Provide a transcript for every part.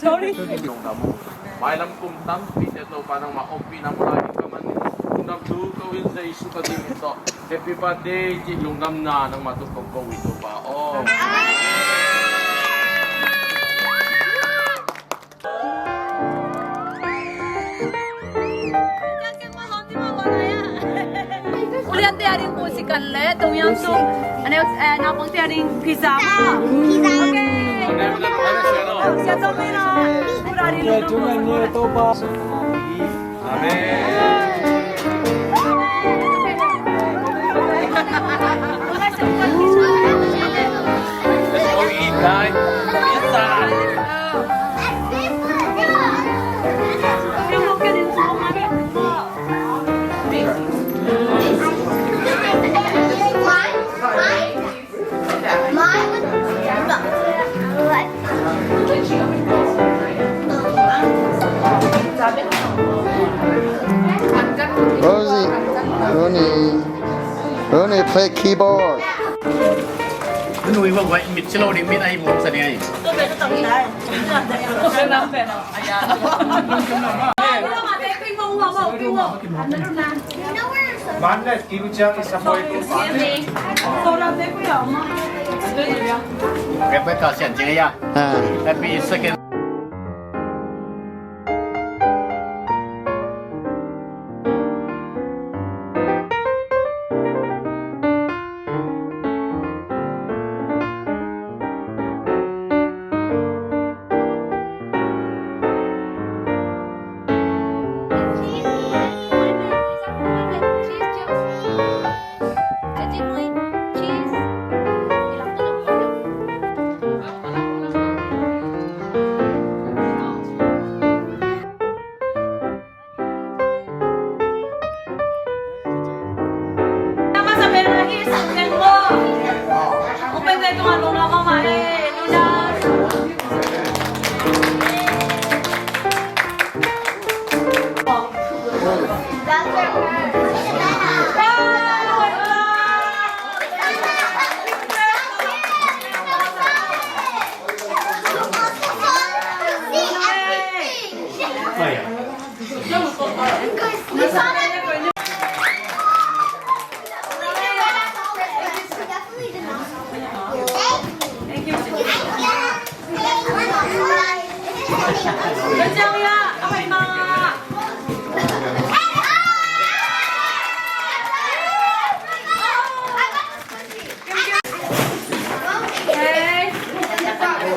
Sorry. Yung damo. Mailam kumtam, pita to parang maompi na mula ka man. Kung kawin sa isu ka din ito. Happy birthday, lunggam na ng matutong ko ito pa. Oh. 우리한테 하린 musik 갈래? 동양송 아니 나한테 하린 pizza. 오케이. 시작합니다. 우라리 Tungannya toba. Ronnie play keyboard. Nuôi vào vậy, mít chilo đi mít ai muốn sao đây? Tôi về tôi tổng tài. Tôi làm về nào. Mana kirucang saboy ko. Cái bây giờ Sian chơi ya. Happy second.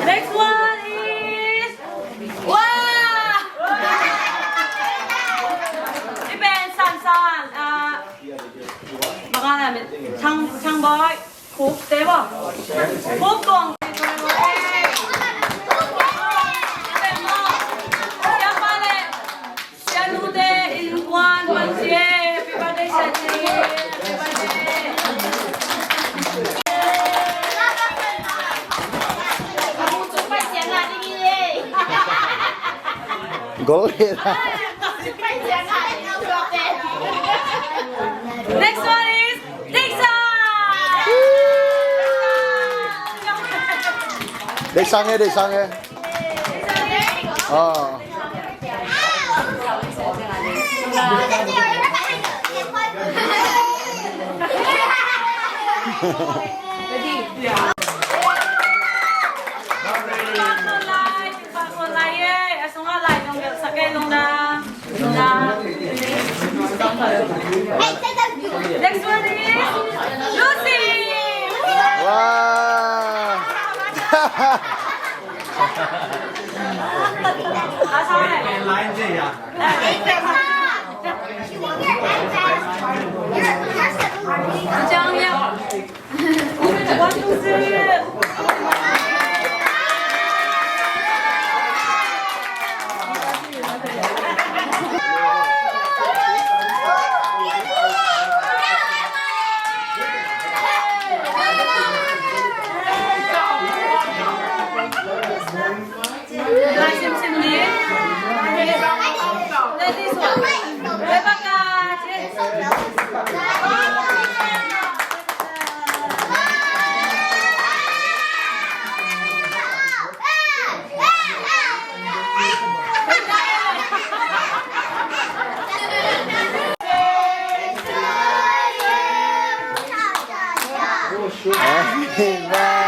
Next one is baka namin 창boy 국 대박 복동 Go ahead. Next one is Để sang nghe. Next one is Lucy. Wow. Line gì à? 정이야. 원투스. This one. Happy birthday